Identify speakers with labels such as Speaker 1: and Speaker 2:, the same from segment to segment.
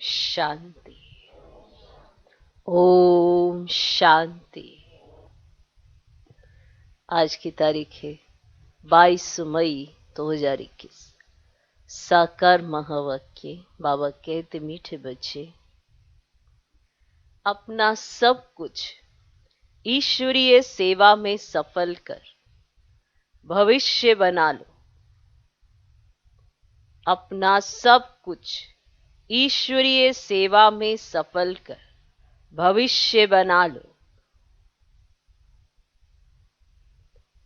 Speaker 1: शांति। ओम शांति। आज की तारीख है 22 मई 2021। साकार महावाक्य। बाबा कहते, मीठे बच्चे, अपना सब कुछ ईश्वरीय सेवा में सफल कर भविष्य बना लो। अपना सब कुछ ईश्वरीय सेवा में सफल कर भविष्य बना लो,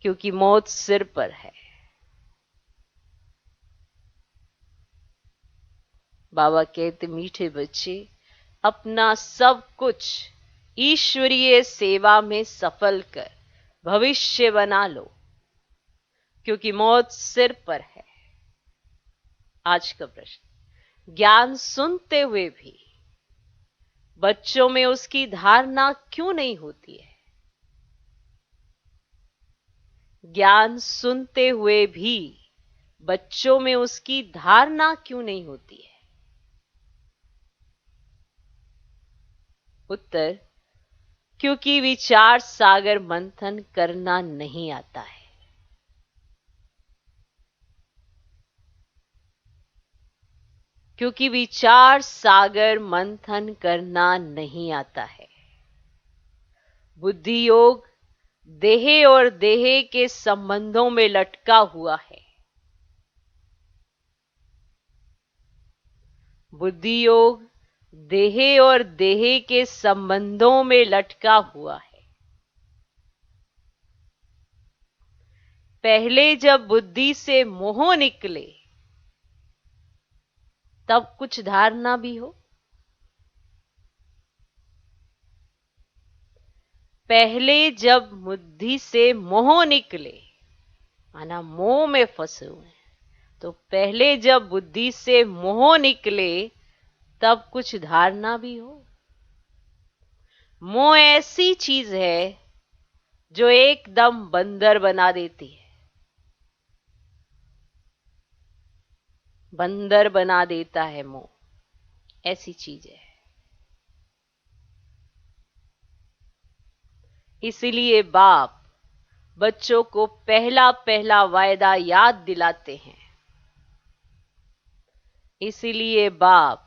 Speaker 1: क्योंकि मौत सिर पर है। बाबा कहते, मीठे बच्चे, अपना सब कुछ ईश्वरीय सेवा में सफल कर भविष्य बना लो, क्योंकि मौत सिर पर है। आज का प्रश्न, ज्ञान सुनते हुए भी बच्चों में उसकी धारणा क्यों नहीं होती है? ज्ञान सुनते हुए भी बच्चों में उसकी धारणा क्यों नहीं होती है? उत्तर, क्योंकि विचार सागर मंथन करना नहीं आता है। क्योंकि विचार सागर मंथन करना नहीं आता है। बुद्धि योग देह और देह के संबंधों में लटका हुआ है। बुद्धि योग देह और देह के संबंधों में लटका हुआ है। पहले जब बुद्धि से मोह निकले तब कुछ धारणा भी हो। पहले जब बुद्धि से मोह निकले, माना मोह में फंसे हुए हैं, तो पहले जब बुद्धि से मोह निकले तब कुछ धारणा भी हो। मोह ऐसी चीज है जो एकदम बंदर बना देती है। बंदर बना देता है मोह, ऐसी चीज है। इसीलिए बाप बच्चों को पहला पहला वायदा याद दिलाते हैं। इसीलिए बाप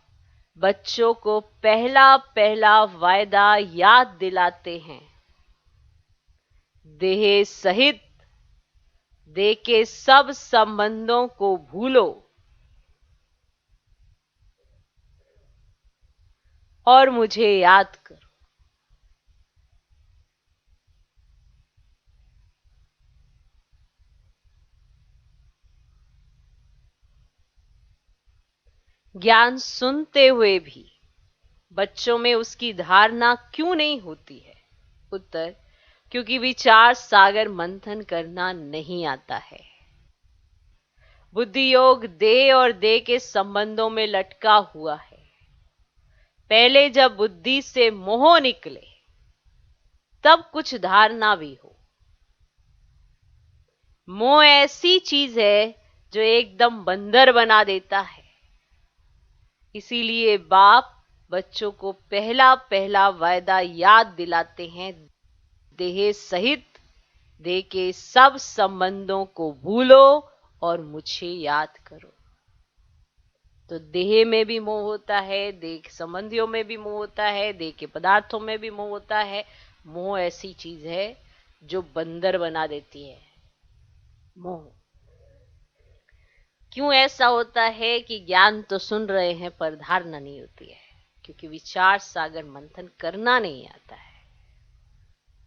Speaker 1: बच्चों को पहला पहला वायदा याद दिलाते हैं। देह सहित देह के सब संबंधों को भूलो और मुझे याद करो। ज्ञान सुनते हुए भी बच्चों में उसकी धारणा क्यों नहीं होती है? उत्तर, क्योंकि विचार सागर मंथन करना नहीं आता है। बुद्धि योग देह और देह के संबंधों में लटका हुआ है। पहले जब बुद्धि से मोह निकले तब कुछ धारणा भी हो। मोह ऐसी चीज है जो एकदम बंदर बना देता है। इसीलिए बाप बच्चों को पहला पहला वायदा याद दिलाते हैं। देह सहित देह के सब संबंधों को भूलो और मुझे याद करो। तो देह में भी मोह होता है, देह के संबंधियों में भी मोह होता है, देह के पदार्थों में भी मोह होता है। मोह ऐसी चीज है जो बंदर बना देती है। मोह क्यों ऐसा होता है कि ज्ञान तो सुन रहे हैं पर धारणा नहीं होती है? क्योंकि विचार सागर मंथन करना नहीं आता है।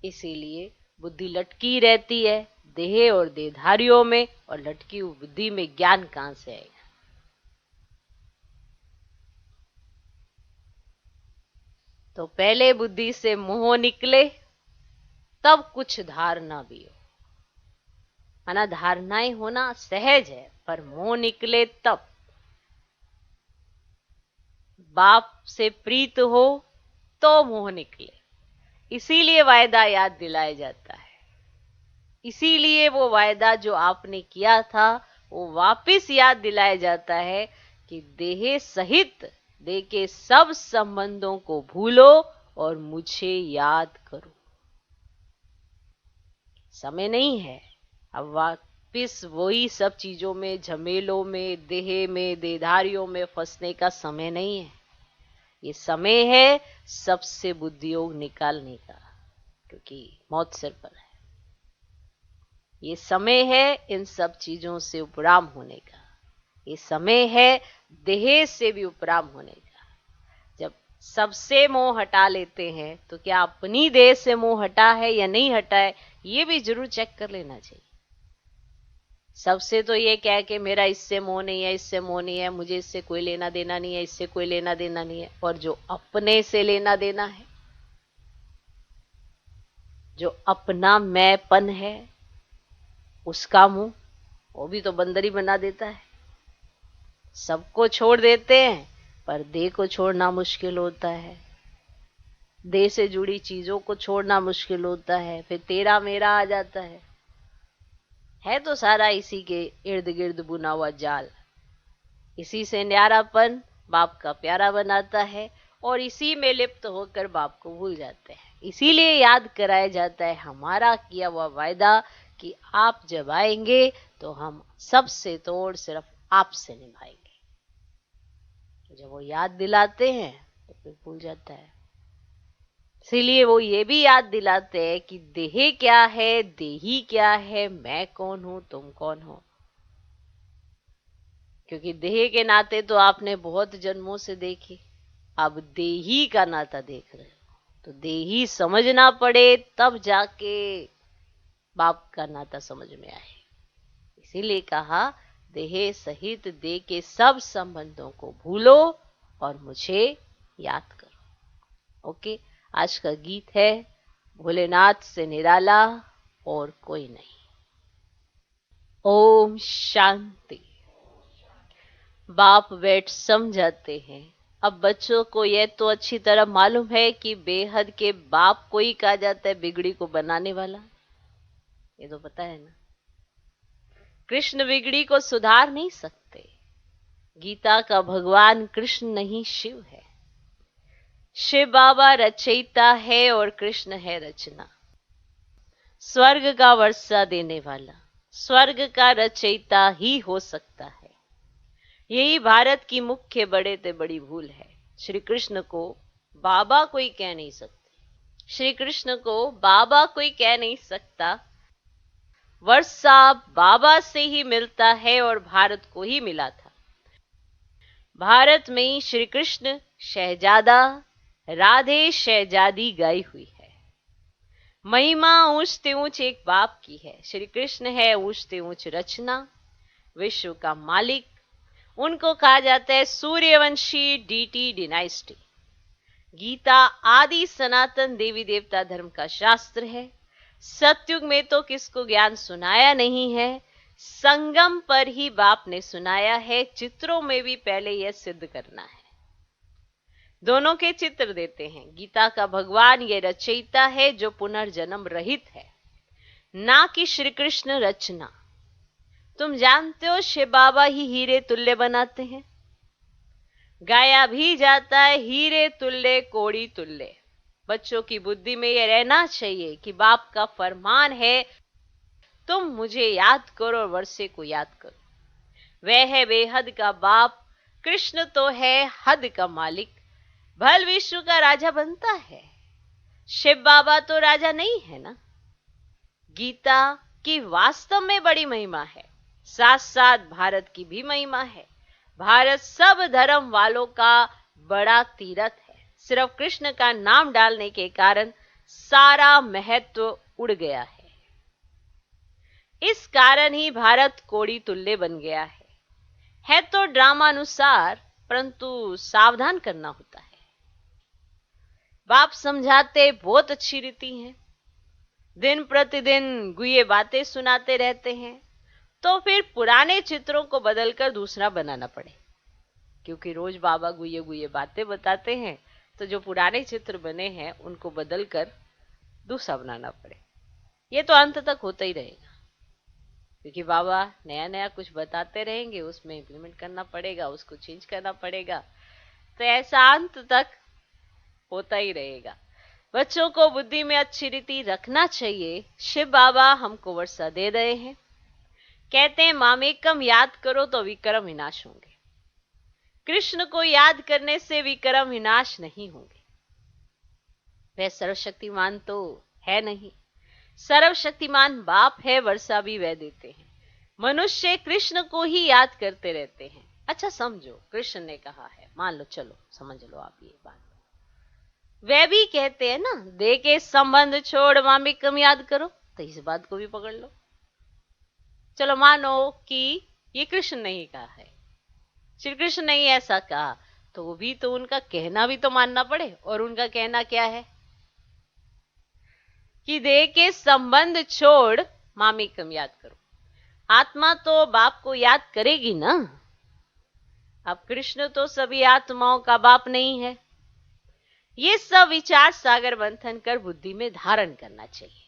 Speaker 1: इसीलिए बुद्धि लटकी रहती है देह और देहधारियों में, और लटकी हुई बुद्धि में ज्ञान कहां से आएगा? तो पहले बुद्धि से मोह निकले तब कुछ धारणा भी हो। माना धारणाएं होना सहज है, पर मोह निकले तब। बाप से प्रीत हो तो मोह निकले, इसीलिए वायदा याद दिलाया जाता है। इसीलिए वो वायदा जो आपने किया था वो वापस याद दिलाया जाता है कि देह सहित देह के सब संबंधों को भूलो और मुझे याद करो। समय नहीं है अब वापिस वही सब चीजों में, झमेलों में, देह में, देहधारियों में फंसने का समय नहीं है। ये समय है सबसे बुद्धियोग निकालने का, क्योंकि मौत सिर पर है। ये समय है इन सब चीजों से उपराम होने का। ये समय है देह से भी उपराम होने का। जब सबसे मोह हटा लेते हैं तो क्या अपनी देह से मोह हटा है या नहीं हटा है, ये भी जरूर चेक कर लेना चाहिए। सबसे तो ये कह के मेरा इससे मोह नहीं है, इससे मोह नहीं है, मुझे इससे कोई लेना देना नहीं है, इससे कोई लेना देना नहीं है। और जो अपने से लेना देना है, जो अपना मैंपन है, उसका मुंह वो भी तो बंदर ही बना देता है। सबको छोड़ देते हैं पर देह को छोड़ना मुश्किल होता है। देह से जुड़ी चीजों को छोड़ना मुश्किल होता है। फिर तेरा मेरा आ जाता है तो सारा इसी के इर्द गिर्द बुना हुआ जाल। इसी से न्यारापन बाप का प्यारा बनाता है और इसी में लिप्त होकर बाप को भूल जाते हैं। इसीलिए याद कराया जाता है हमारा किया हुआ वायदा कि आप जब आएंगे तो हम सबसे तोड़ सिर्फ आपसे निभाएंगे। जब वो याद दिलाते हैं तो फिर भूल जाता है। इसीलिए वो ये भी याद दिलाते हैं कि देह क्या है, देही क्या है, मैं कौन हूं, तुम कौन हो। क्योंकि देह के नाते तो आपने बहुत जन्मों से देखी, अब देही का नाता देख रहे हो तो देही समझना पड़े तब जाके बाप का नाता समझ में आए। इसीलिए कहा देह सहित देह के सब संबंधों को भूलो और मुझे याद करो। ओके, आज का गीत है भोलेनाथ से निराला और कोई नहीं। ओम शांति। बाप बैठ समझाते हैं। अब बच्चों को यह तो अच्छी तरह मालूम है कि बेहद के बाप को ही कहा जाता है बिगड़ी को बनाने वाला। ये तो पता है ना। कृष्ण बिगड़ी को सुधार नहीं सकते। गीता का भगवान कृष्ण नहीं शिव है। शिव बाबा रचयिता है और कृष्ण है रचना। स्वर्ग का वर्षा देने वाला, स्वर्ग का रचयिता ही हो सकता है। यही भारत की मुख्य बड़े ते बड़ी भूल है। श्री कृष्ण को बाबा कोई कह नहीं सकते। श्री कृष्ण को बाबा कोई कह नहीं सकता। वर्षा बाबा से ही मिलता है और भारत को ही मिला था। भारत में श्री कृष्ण शहजादा, राधे शहजादी गाई हुई है। महिमा ऊंचते ऊंच एक बाप की है। श्री कृष्ण है ऊंचते ऊंच रचना, विश्व का मालिक। उनको कहा जाता है सूर्यवंशी डीटी डिनाइस्टी। गीता आदि सनातन देवी देवता धर्म का शास्त्र है। सतयुग में तो किसको ज्ञान सुनाया नहीं है, संगम पर ही बाप ने सुनाया है। चित्रों में भी पहले यह सिद्ध करना है। दोनों के चित्र देते हैं। गीता का भगवान ये रचयिता है जो पुनर्जन्म रहित है, ना कि श्री कृष्ण रचना। तुम जानते हो शिव बाबा ही हीरे तुल्य बनाते हैं। गाया भी जाता है हीरे तुल्य कोड़ी तुल्य। बच्चों की बुद्धि में यह रहना चाहिए कि बाप का फरमान है तुम मुझे याद करो और वर्षे को याद करो। वह है बेहद का बाप। कृष्ण तो है हद का मालिक, भल विश्व का राजा बनता है। शिव बाबा तो राजा नहीं है ना। गीता की वास्तव में बड़ी महिमा है, साथ साथ भारत की भी महिमा है। भारत सब धर्म वालों का बड़ा तीर्थ है। सिर्फ कृष्ण का नाम डालने के कारण सारा महत्व उड़ गया है। इस कारण ही भारत कोड़ी तुल्य बन गया है तो ड्रामानुसार, परंतु सावधान करना होता है। बाप समझाते बहुत अच्छी रीति हैं। दिन प्रतिदिन गुये बातें सुनाते रहते हैं तो फिर पुराने चित्रों को बदलकर दूसरा बनाना पड़े। क्योंकि रोज बाबा गुये गुये बातें बताते हैं तो जो पुराने चित्र बने हैं उनको बदलकर दूसरा बनाना पड़े। ये तो अंत तक होता ही रहेगा, क्योंकि बाबा नया नया कुछ बताते रहेंगे, उसमें इंप्लीमेंट करना पड़ेगा, उसको चेंज करना पड़ेगा। तो ऐसा अंत तक होता ही रहेगा। बच्चों को बुद्धि में अच्छी रीति रखना चाहिए। शिव बाबा हमको वर्षा दे रहे हैं, कहते हैं मामेकम याद करो तो विक्रम विनाश होंगे। कृष्ण को याद करने से विक्रम विनाश नहीं होंगे। वह सर्वशक्तिमान तो है नहीं, सर्वशक्तिमान बाप है, वर्षा भी वह देते हैं। मनुष्य कृष्ण को ही याद करते रहते हैं। अच्छा समझो, कृष्ण ने कहा है, मान लो, चलो समझ लो आप ये बात, वे भी कहते हैं ना, दे के संबंध छोड़ मामेकम याद करो, तो इस बात को भी पकड़ लो। चलो मानो कि ये कृष्ण ने ही कहा है, श्री कृष्ण ने ही ऐसा कहा, तो वो भी तो उनका कहना भी तो मानना पड़े। और उनका कहना क्या है कि दे के संबंध छोड़ मामेकम याद करो। आत्मा तो बाप को याद करेगी ना। अब कृष्ण तो सभी आत्माओं का बाप नहीं है। ये सब विचार सागर मंथन कर बुद्धि में धारण करना चाहिए।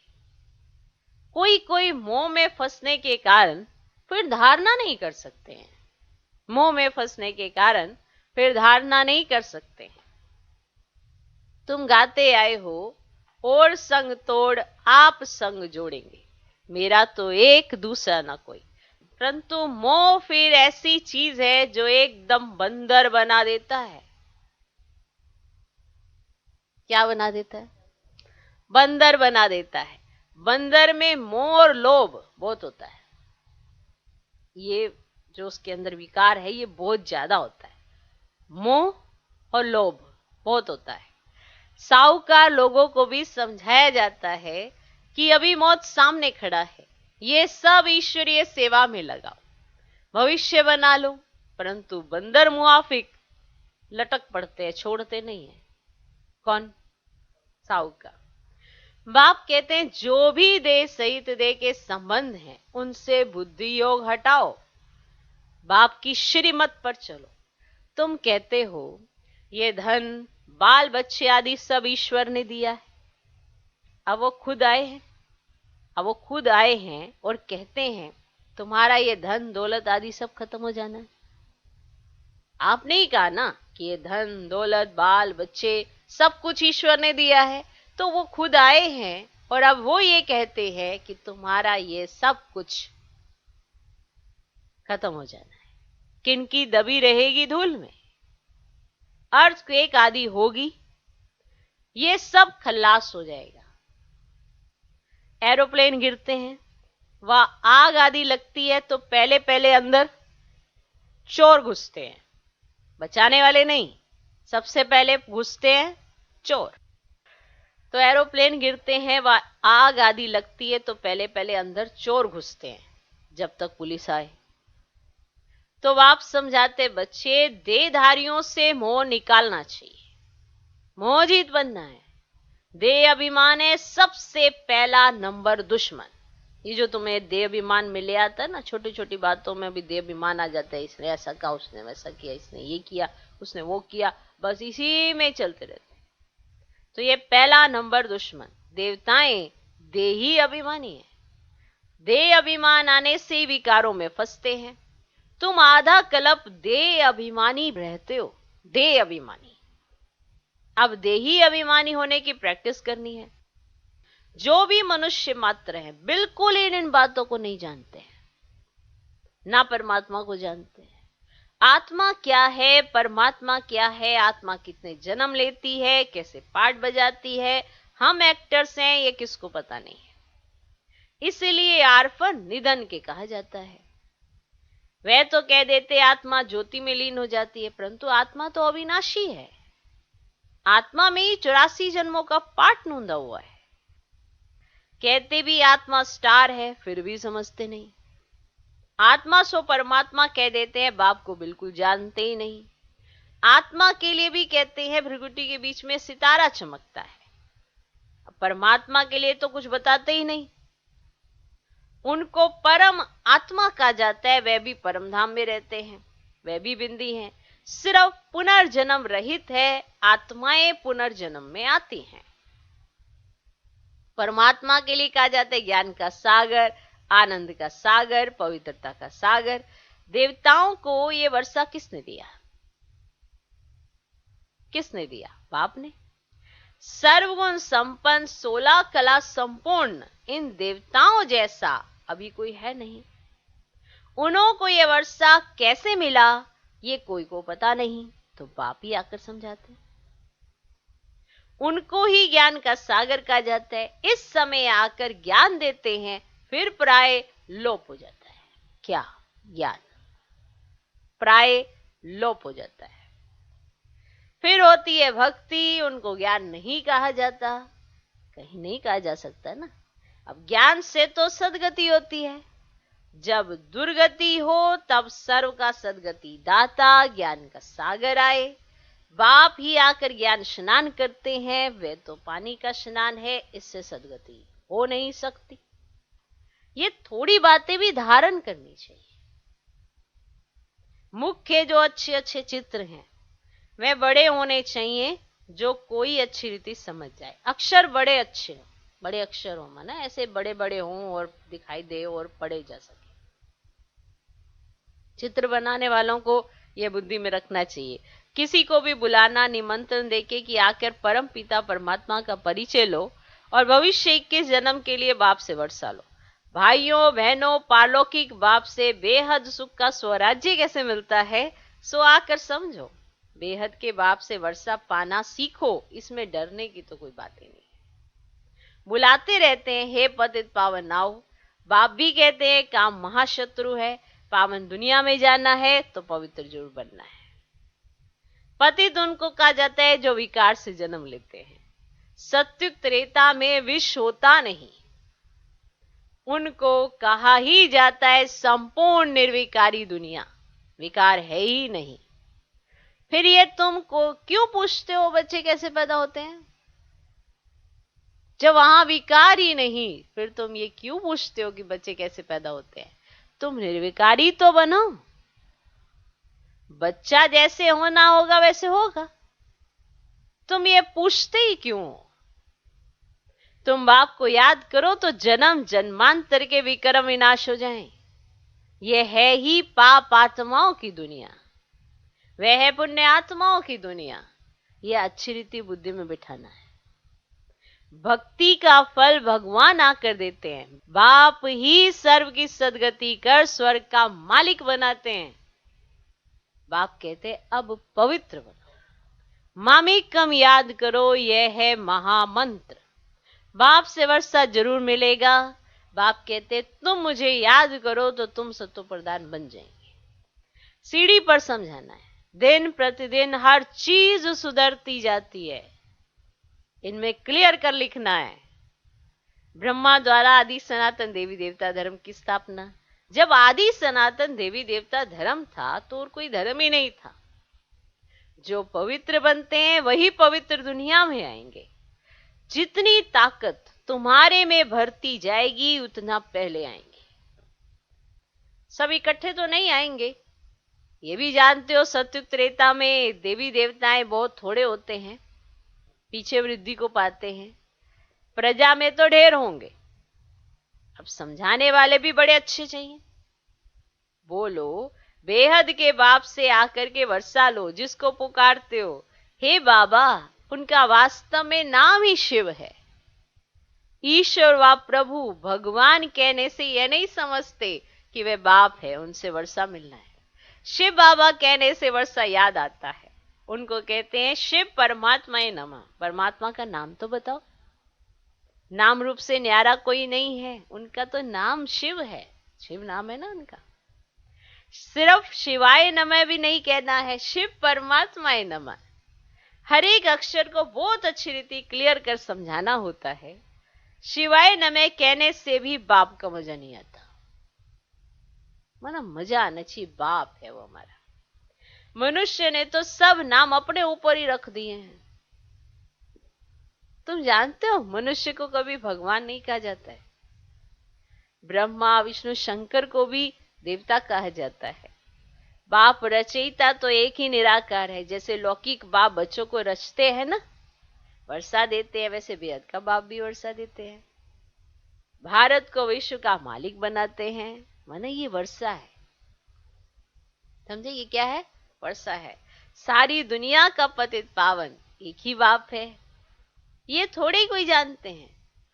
Speaker 1: कोई कोई मोह में फंसने के कारण फिर धारणा नहीं कर सकते हैं। मोह में फंसने के कारण फिर धारणा नहीं कर सकते हैं। तुम गाते आए हो, और संग तोड़ आप संग जोड़ेंगे, मेरा तो एक दूसरा ना कोई। परंतु मोह फिर ऐसी चीज है जो एकदम बंदर बना देता है। क्या बना देता है? बंदर बना देता है। बंदर में मोह और लोभ बहुत होता है। ये जो उसके अंदर विकार है ये बहुत ज्यादा होता है। मोह और लोभ बहुत होता है। साहूकार लोगों को भी समझाया जाता है कि अभी मौत सामने खड़ा है, ये सब ईश्वरीय सेवा में लगाओ, भविष्य बना लो। परंतु बंदर मुआफिक लटक पड़ते हैं, छोड़ते नहीं है। कौन? साहूकार। बाप कहते हैं जो भी देह सहित देह के संबंध हैं उनसे बुद्धि योग हटाओ, बाप की श्रीमत पर चलो। तुम कहते हो ये धन बाल बच्चे आदि सब ईश्वर ने दिया है। अब वो खुद आए हैं और कहते हैं तुम्हारा ये धन दौलत आदि सब खत्म हो जाना है। आपने ही कहा ना कि ये धन दौलत बाल बच्चे सब कुछ ईश्वर ने दिया है। तो वो खुद आए हैं और अब वो ये कहते हैं कि तुम्हारा ये सब कुछ खत्म हो जाना है। किनकी दबी रहेगी धूल में, अर्थक्वेक आदि होगी, ये सब खल्लास हो जाएगा। एरोप्लेन गिरते हैं, वह आग आदि लगती है तो पहले पहले अंदर चोर घुसते हैं, बचाने वाले नहीं, सबसे पहले घुसते हैं चोर। तो एरोप्लेन गिरते हैं, वह आग आदि लगती है तो पहले पहले अंदर चोर घुसते हैं जब तक पुलिस आए। तो आप समझाते बच्चे देहधारियों से मोह निकालना चाहिए, मोहजीत बनना है। देह अभिमान है सबसे पहला नंबर दुश्मन। ये जो तुम्हें देह अभिमान में ले आता है ना, छोटी छोटी बातों में भी देह अभिमान आ जाता है। इसने ऐसा कहा, उसने वैसा किया, इसने ये किया, उसने वो किया, बस इसी में चलते रहते हैं। तो ये पहला नंबर दुश्मन। देवताएं देही अभिमानी है। देह अभिमान आने से विकारों में फंसते हैं। तुम आधा कल्प देह अभिमानी रहते हो, देह अभिमानी। अब देही अभिमानी होने की प्रैक्टिस करनी है। जो भी मनुष्य मात्र हैं बिल्कुल इन बातों को नहीं जानते हैं, ना परमात्मा को जानते हैं। आत्मा क्या है, परमात्मा क्या है, आत्मा कितने जन्म लेती है, कैसे पार्ट बजाती है, हम एक्टर्स हैं, ये किसको पता नहीं है। इसीलिए आर्फन निधन के कहा जाता है। वह तो कह देते आत्मा ज्योति में लीन हो जाती है, परंतु आत्मा तो अविनाशी है। आत्मा में ही 84 जन्मों का पाठ नूंदा हुआ है। कहते भी आत्मा स्टार है, फिर भी समझते नहीं। आत्मा सो परमात्मा कह देते हैं, बाप को बिल्कुल जानते ही नहीं। आत्मा के लिए भी कहते हैं भृगुटी के बीच में सितारा चमकता है। परमात्मा के लिए तो कुछ बताते ही नहीं। उनको परम आत्मा कहा जाता है, वह भी परम धाम में रहते हैं, वह भी बिंदी हैं। सिर्फ पुनर्जन्म रहित है, आत्माएं पुनर्जन्म में आती हैं। परमात्मा के लिए कहा जाता है ज्ञान का सागर, आनंद का सागर, पवित्रता का सागर। देवताओं को ये वर्षा किसने दिया? किसने दिया? बाप ने। सर्वगुण संपन्न 16 कला संपूर्ण इन देवताओं जैसा अभी कोई है नहीं। उन्हों को ये वर्षा कैसे मिला ये कोई को पता नहीं, तो बाप ही आकर समझाते। उनको ही ज्ञान का सागर कहा जाता है। इस समय आकर ज्ञान देते हैं, फिर प्राय लोप हो जाता है। क्या? ज्ञान प्राय लोप हो जाता है। फिर होती है भक्ति, उनको ज्ञान नहीं कहा जाता। कहीं नहीं कहा जा सकता ना। अब ज्ञान से तो सदगति होती है, जब दुर्गति हो तब सर्व का सदगति दाता ज्ञान का सागर आए। बाप ही आकर ज्ञान स्नान करते हैं, वे तो पानी का स्नान है, इससे सदगति हो नहीं सकती। ये थोड़ी बातें भी धारण करनी चाहिए। मुख्य जो अच्छे अच्छे चित्र हैं वे बड़े होने चाहिए, जो कोई अच्छी रीति समझ जाए। अक्षर बड़े अच्छे हो, बड़े अक्षर हो, माना ऐसे बड़े बड़े हों और दिखाई दे और पढ़े जा सके। चित्र बनाने वालों को यह बुद्धि में रखना चाहिए। किसी को भी बुलाना, निमंत्रण देके कि आकर परम पिता परमात्मा का परिचय लो और भविष्य 21 जन्म के लिए बाप से वर्षा लो। भाइयों बहनों, पारलौकिक बाप से बेहद सुख का स्वराज्य कैसे मिलता है, सो आकर समझो। बेहद के बाप से वर्षा पाना सीखो, इसमें डरने की तो कोई बात ही नहीं है। बुलाते रहते हैं, हे पतित पावन आओ। बाप भी कहते हैं काम महाशत्रु है, पावन दुनिया में जाना है तो पवित्र जरूर बनना है। पतित उनको कहा जाता है जो विकार से जन्म लेते हैं। सत्युग त्रेता में विष होता नहीं, उनको कहा ही जाता है संपूर्ण निर्विकारी दुनिया, विकार है ही नहीं। फिर ये तुमको क्यों पूछते हो बच्चे कैसे पैदा होते हैं, जब वहां विकार ही नहीं, फिर तुम ये क्यों पूछते हो कि बच्चे कैसे पैदा होते हैं? तुम निर्विकारी तो बनो। बच्चा जैसे होना होगा वैसे होगा, तुम ये पूछते ही क्यों? तुम बाप को याद करो तो जन्म जन्मांतर के विक्रम विनाश हो जाएं। यह है ही पाप आत्माओं की दुनिया, वह है पुण्य आत्माओं की दुनिया। यह अच्छी रीति बुद्धि में बिठाना है। भक्ति का फल भगवान आकर देते हैं। बाप ही सर्व की सदगति कर स्वर्ग का मालिक बनाते हैं। बाप कहते अब पवित्र बनो, मामिकम याद करो, यह है महामंत्र। बाप से वर्षा जरूर मिलेगा। बाप कहते तुम मुझे याद करो तो तुम सत्व प्रदान बन जाएंगे। सीढ़ी पर समझाना है, दिन प्रतिदिन हर चीज सुधरती जाती है, इनमें क्लियर कर लिखना है। ब्रह्मा द्वारा आदि सनातन देवी देवता धर्म की स्थापना। जब आदि सनातन देवी देवता धर्म था तो और कोई धर्म ही नहीं था। जो पवित्र बनते हैं वही पवित्र दुनिया में आएंगे। जितनी ताकत तुम्हारे में भरती जाएगी उतना पहले आएंगे। सब इकट्ठे तो नहीं आएंगे, ये भी जानते हो। सत्युग त्रेता में देवी देवताएं बहुत थोड़े होते हैं, पीछे वृद्धि को पाते हैं। प्रजा में तो ढेर होंगे। अब समझाने वाले भी बड़े अच्छे चाहिए। बोलो बेहद के बाप से आकर के वर्षा लो, जिसको पुकारते हो हे बाबा, उनका वास्तव में नाम ही शिव है। ईश्वर व प्रभु भगवान कहने से यह नहीं समझते कि वे बाप है, उनसे वर्षा मिलना है। शिव बाबा कहने से वर्षा याद आता है। उनको कहते हैं शिव परमात्मा नमः। परमात्मा का नाम तो बताओ। नाम रूप से न्यारा कोई नहीं है, उनका तो नाम शिव है। शिव नाम है ना उनका। सिर्फ शिवाय नमः भी नहीं कहना है, शिव परमात्मा नमः। हर एक अक्षर को बहुत अच्छी रीति क्लियर कर समझाना होता है। शिवाय नमः कहने से भी बाप का मजा नहीं आता। माना मजा आना चाहिए, बाप है वो हमारा। मनुष्य ने तो सब नाम अपने ऊपर ही रख दिए हैं। तुम जानते हो मनुष्य को कभी भगवान नहीं कहा जाता है। ब्रह्मा विष्णु शंकर को भी देवता कहा जाता है। बाप रचयिता तो एक ही निराकार है। जैसे लौकिक बाप बच्चों को रचते हैं ना, वर्षा देते हैं, वैसे बेहद का बाप भी वर्षा देते हैं। भारत को विश्व का मालिक बनाते हैं, माने ये वर्षा है। समझे, ये क्या है? वर्षा है। सारी दुनिया का पतित पावन एक ही बाप है। ये थोड़े ही कोई जानते हैं।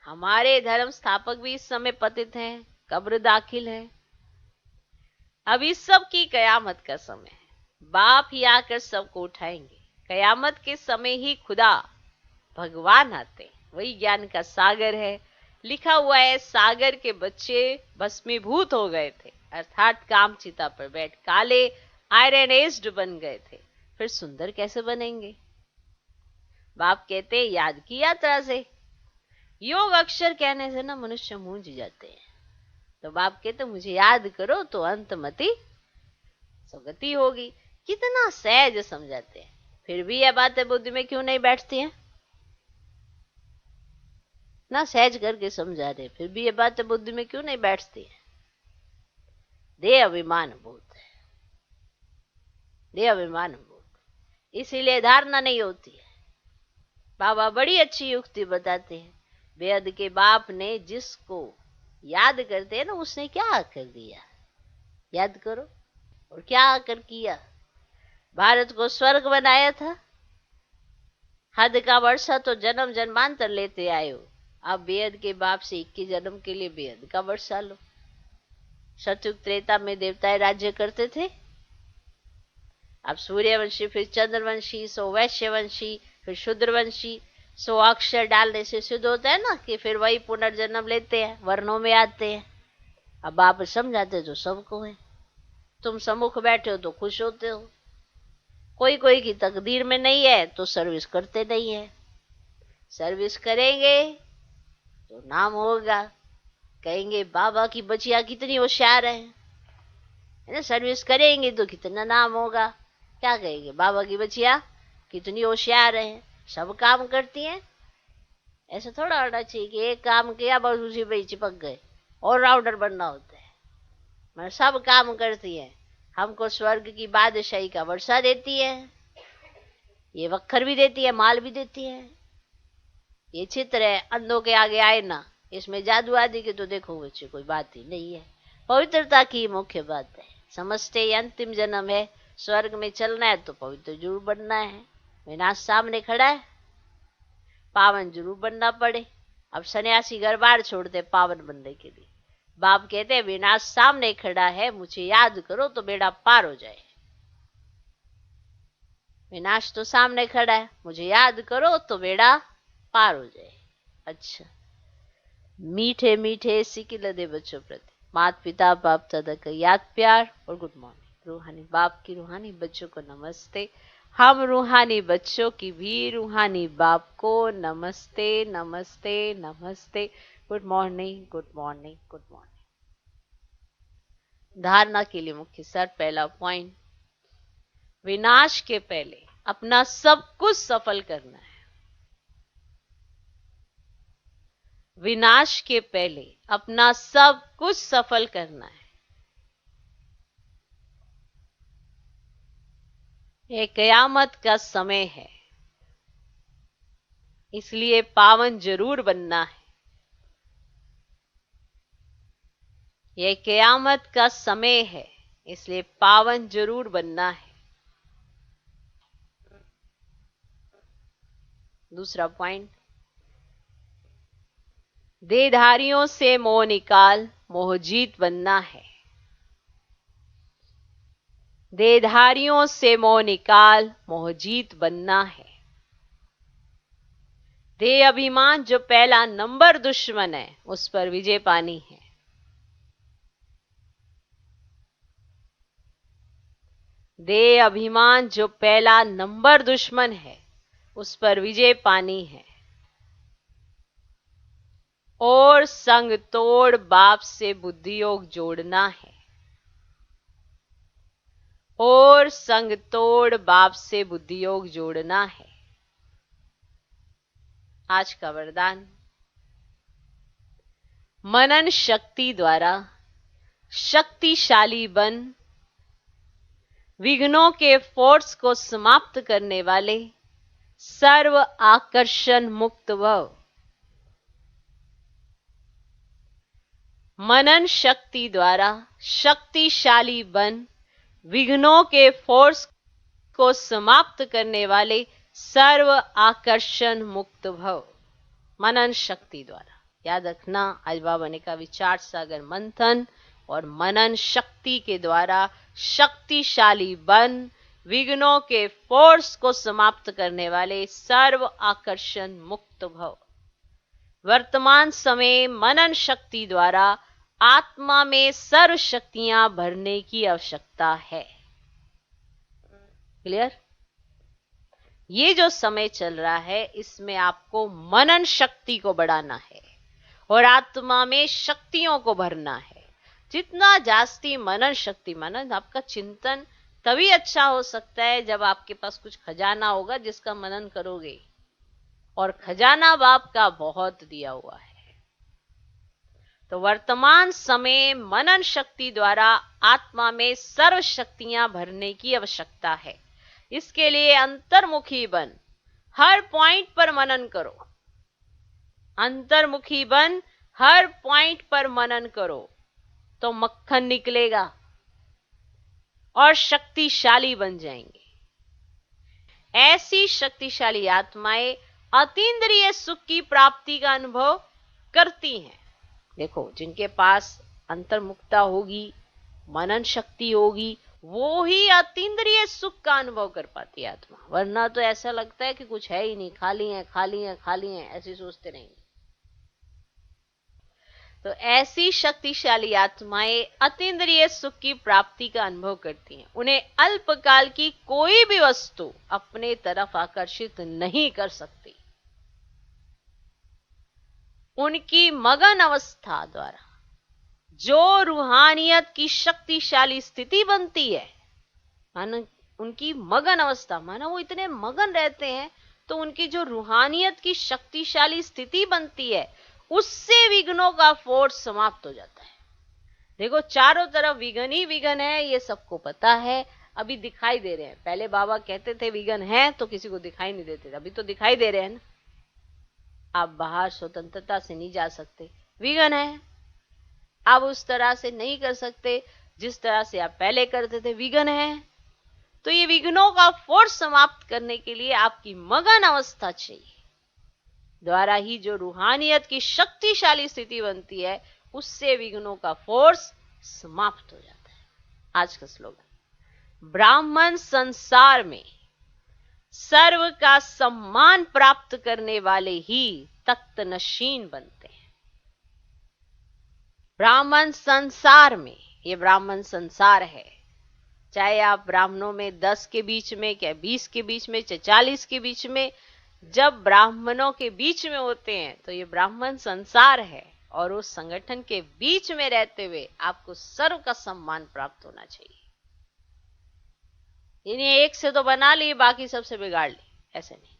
Speaker 1: हमारे धर्म स्थापक भी इस समय पतित हैं, कब्र दाखिल है। अब इस सब की कयामत का समय है। बाप ही आकर सबको उठाएंगे। कयामत के समय ही खुदा भगवान आते हैं। वही ज्ञान का सागर है। लिखा हुआ है, सागर के बच्चे भस्मीभूत हो गए थे, अर्थात कामचिता पर बैठ काले आयरन एज्ड बन गए थे। फिर सुंदर कैसे बनेंगे? बाप कहते याद की यात्रा से। योग अक्षर कहने से ना मनुष्य मूंझ जाते हैं। तो बाप कहते मुझे याद करो तो अंतमति सुगति होगी। कितना सहज समझाते हैं। फिर भी यह बातें बुद्धि में क्यों नहीं बैठती हैं? ना सहज करके समझा रहे, फिर भी ये बातें बुद्धि में क्यों नहीं बैठती है? देह अभिमान भूत है। देह अभिमान भूत, इसीलिए धारणा नहीं होती है। बाबा बड़ी अच्छी युक्ति बताते हैं। बेअद के बाप ने जिसको याद करते हैं ना, उसने क्या आकर दिया? याद करो। और क्या आकर किया? भारत को स्वर्ग बनाया था। हद का वर्षा तो जन्म जन्मांतर लेते आए हो। अब बेअद के बाप से 21 जन्म के लिए बेअद का वर्षा लो। सतयुग त्रेता में देवताएं राज्य करते थे। अब सूर्यवंशी, फिर चंद्रवंशी, सो वैश्यवंशी, फिर शूद्रवंशी। सो अक्षर डालने से सिद्ध होता है ना कि फिर वही पुनर्जन्म लेते हैं, वर्णों में आते हैं। अब आप समझाते तो सबको है। तुम सम्मुख बैठे हो तो खुश होते हो। कोई कोई की तकदीर में नहीं है तो सर्विस करते नहीं है। सर्विस करेंगे तो नाम होगा। कहेंगे बाबा की बचिया कितनी होशियार है। सर्विस करेंगे तो कितना नाम होगा। क्या कहेंगे? बाबा की बचिया कितनी होशियार है, सब काम करती हैं। ऐसा थोड़ा होना चाहिए कि एक काम किया बस उसी पे चिपक गए। ऑलराउंडर बनना होता है। मैं सब काम करती है। हमको स्वर्ग की बादशाही का वर्षा देती है। ये वक्खर भी देती है, माल भी देती है। ये चित्र है, अंधों के आगे आए ना। इसमें जादू आदि की तो देखो बच्चे कोई बात ही नहीं है। पवित्रता की मुख्य बात है। समझते ये अंतिम जन्म है, स्वर्ग में चलना है तो पवित्र जरूर बनना है। विनाश सामने खड़ा है, पावन जरूर बनना पड़े। अब सन्यासी घर बार छोड़ते पावन बनने के लिए। बाप कहते हैं विनाश सामने खड़ा है, मुझे याद करो तो बेड़ा पार हो जाए। विनाश तो सामने खड़ा है, मुझे याद करो तो बेड़ा पार हो जाए। अच्छा, मीठे मीठे सिकिल दे बच्चों प्रति माता पिता बाप दादा का याद प्यार और गुड मॉर्निंग। रूहानी बाप की रूहानी बच्चों को नमस्ते। हम रूहानी बच्चों की भी रूहानी बाप को नमस्ते नमस्ते नमस्ते। Good morning good morning good morning. धारणा के लिए मुख्य सर पहला पॉइंट, विनाश के पहले अपना सब कुछ सफल करना है। विनाश के पहले अपना सब कुछ सफल करना है। ये कयामत का समय है, इसलिए पावन जरूर बनना है। यह कयामत का समय है, इसलिए पावन जरूर बनना है। दूसरा पॉइंट, देहधारियों से मोह निकाल मोहजीत बनना है। देहधारियों से मोह निकाल मोहजीत बनना है। देह अभिमान जो पहला नंबर दुश्मन है, उस पर विजय पानी है। देह अभिमान जो पहला नंबर दुश्मन है, उस पर विजय पानी है। और संग तोड़ बाप से बुद्धि योग जोड़ना है। और संग तोड़ बाप से बुद्धि योग जोड़ना है। आज का वरदान, मनन शक्ति द्वारा शक्तिशाली बन विघ्नों के फोर्स को समाप्त करने वाले सर्व आकर्षण मुक्त भव। मनन शक्ति द्वारा शक्तिशाली बन विघ्नों के फोर्स को समाप्त करने वाले सर्व आकर्षण मुक्त भव। मनन शक्ति द्वारा। याद रखना, आज बाबा ने कहा विचार सागर मंथन और मनन शक्ति के द्वारा शक्तिशाली बन विघ्नों के फोर्स को समाप्त करने वाले सर्व आकर्षण मुक्त भव। वर्तमान समय मनन शक्ति द्वारा आत्मा में सर्व शक्तियां भरने की आवश्यकता है। क्लियर? ये जो समय चल रहा है इसमें आपको मनन शक्ति को बढ़ाना है और आत्मा में शक्तियों को भरना है। जितना जास्ती मनन शक्ति, मनन आपका चिंतन तभी अच्छा हो सकता है जब आपके पास कुछ खजाना होगा जिसका मनन करोगे, और खजाना बाप का बहुत दिया हुआ है। तो वर्तमान समय मनन शक्ति द्वारा आत्मा में सर्व शक्तियां भरने की आवश्यकता है। इसके लिए अंतर्मुखी बन हर पॉइंट पर मनन करो। अंतर्मुखी बन हर पॉइंट पर मनन करो तो मक्खन निकलेगा और शक्तिशाली बन जाएंगे। ऐसी शक्तिशाली आत्माएं अतीन्द्रिय सुख की प्राप्ति का अनुभव करती हैं। देखो, जिनके पास अंतर्मुखता होगी, मनन शक्ति होगी, वो ही अतीन्द्रिय सुख का अनुभव कर पाती है आत्मा। वरना तो ऐसा लगता है कि कुछ है ही नहीं, खाली है खाली है खाली है, ऐसे सोचते रहेंगे। तो ऐसी शक्तिशाली आत्माएं अतीन्द्रिय सुख की प्राप्ति का अनुभव करती हैं। उन्हें अल्पकाल की कोई भी वस्तु अपने तरफ आकर्षित नहीं कर सकती। उनकी मगन अवस्था द्वारा जो रूहानियत की शक्तिशाली स्थिति बनती है, मानो उनकी मगन अवस्था, मानो वो इतने मगन रहते हैं तो उनकी जो रूहानियत की शक्तिशाली स्थिति बनती है उससे विघ्नों का फोर्स समाप्त हो जाता है। देखो, चारों तरफ विघ्न ही विघ्न है, ये सबको पता है, अभी दिखाई दे रहे हैं। पहले बाबा कहते थे विघ्न है तो किसी को दिखाई नहीं देते थे, अभी तो दिखाई दे रहे हैं ना। आप बाहर स्वतंत्रता से नहीं जा सकते, विघ्न है। आप उस तरह से नहीं कर सकते जिस तरह से आप पहले करते थे, विघ्न है। तो ये विघ्नों का फोर्स समाप्त करने के लिए आपकी मगन अवस्था चाहिए, द्वारा ही जो रूहानियत की शक्तिशाली स्थिति बनती है उससे विघ्नों का फोर्स समाप्त हो जाता है। आज का स्लोगन, ब्राह्मण संसार में सर्व का सम्मान प्राप्त करने वाले ही तख्त नशीन बनते हैं। ब्राह्मण संसार में, ये ब्राह्मण संसार है, चाहे आप ब्राह्मणों में 10 के बीच में, क्या 20 के बीच में, चाहे 40 के बीच में, जब ब्राह्मणों के बीच में होते हैं तो ये ब्राह्मण संसार है। और उस संगठन के बीच में रहते हुए आपको सर्व का सम्मान प्राप्त होना चाहिए। इन्हें एक से तो बना ली, बाकी सबसे बिगाड़ ली, ऐसे नहीं।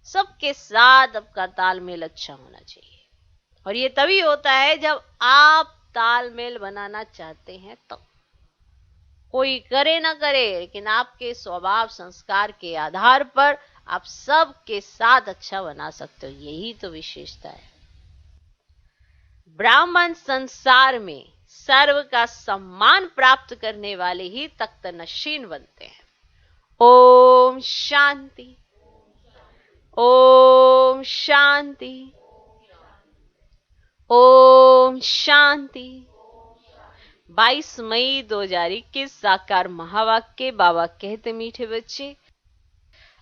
Speaker 1: सबके साथ आपका तालमेल अच्छा होना चाहिए। और ये तभी होता है जब आप तालमेल बनाना चाहते हैं तब। कोई करे ना करे, लेकिन आपके स्वभाव संस्कार के आधार पर आप सबके साथ अच्छा बना सकते हो। यही तो विशेषता है। ब्राह्मण संसार में सर्व का सम्मान प्राप्त करने वाले ही तख्त नशीन बनते हैं। ओम शांति, ओम शांति, ओम शांति। 22 मई 2021 साकार महावाक्य। बाबा कहते, मीठे बच्चे,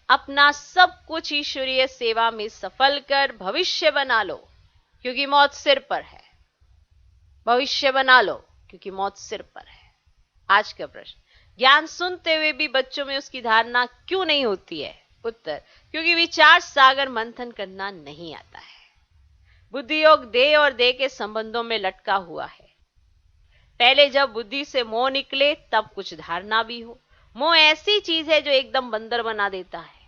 Speaker 1: अपना सब कुछ ईश्वरीय सेवा में सफल कर भविष्य बना लो क्योंकि मौत सिर पर है। भविष्य बना लो क्योंकि मौत सिर पर है। आज का प्रश्न, ज्ञान सुनते हुए भी बच्चों में उसकी धारणा क्यों नहीं होती है? उत्तर, क्योंकि विचार सागर मंथन करना नहीं आता है। बुद्धि योग देह और देह के संबंधों में लटका हुआ है। पहले जब बुद्धि से मोह निकले तब कुछ धारणा भी हो। मोह ऐसी चीज है जो एकदम बंदर बना देता है।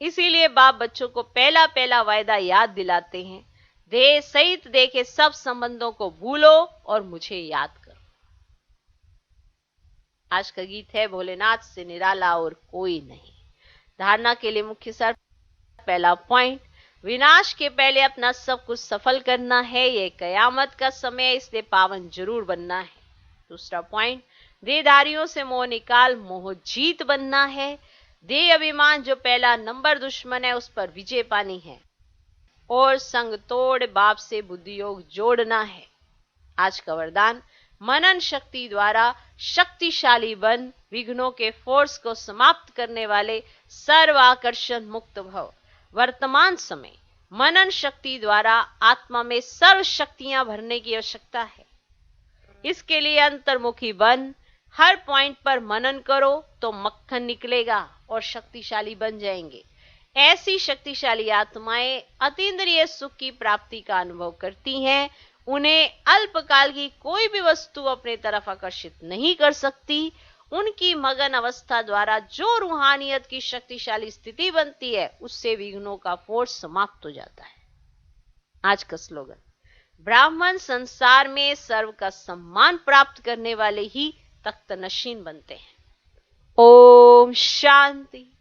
Speaker 1: इसीलिए बाप बच्चों को पहला पहला वायदा याद दिलाते हैं, देह सहित देह के सब संबंधों को भूलो और मुझे याद करो। आज का गीत है, भोलेनाथ से निराला और कोई नहीं। धारणा के लिए मुख्य सार, पहला पॉइंट, विनाश के पहले अपना सब कुछ सफल करना है। ये कयामत का समय है, इसलिए पावन जरूर बनना है। दूसरा पॉइंट, देहधारियों से मोह निकाल, मोह जीत बनना है। देह अभिमान जो पहला नंबर दुश्मन है, उस पर विजय पानी है। और संग तोड़ बाप से बुद्धि योग जोड़ना है। आज का वरदान, मनन शक्ति द्वारा शक्तिशाली बन, विघ्नों के फोर्स को समाप्त करने वाले सर्व आकर्षण मुक्त भव। वर्तमान समय मनन शक्ति द्वारा आत्मा में सर्व शक्तियां भरने की आवश्यकता है। इसके लिए अंतर्मुखी बन, हर पॉइंट पर मनन करो तो मक्खन निकलेगा और शक्तिशाली बन जाएंगे। ऐसी शक्तिशाली आत्माएं अतीन्द्रिय सुख की प्राप्ति का अनुभव करती हैं। उन्हें अल्पकाल की कोई भी वस्तु अपने तरफ आकर्षित नहीं कर सकती। उनकी मगन अवस्था द्वारा जो रूहानियत की शक्तिशाली स्थिति बनती है, उससे विघ्नों का फोर्स समाप्त हो जाता है। आज का स्लोगन, ब्राह्मण संसार में सर्व का सम्मान प्राप्त करने वाले ही तख्त नशीन बनते हैं। ओम शांति।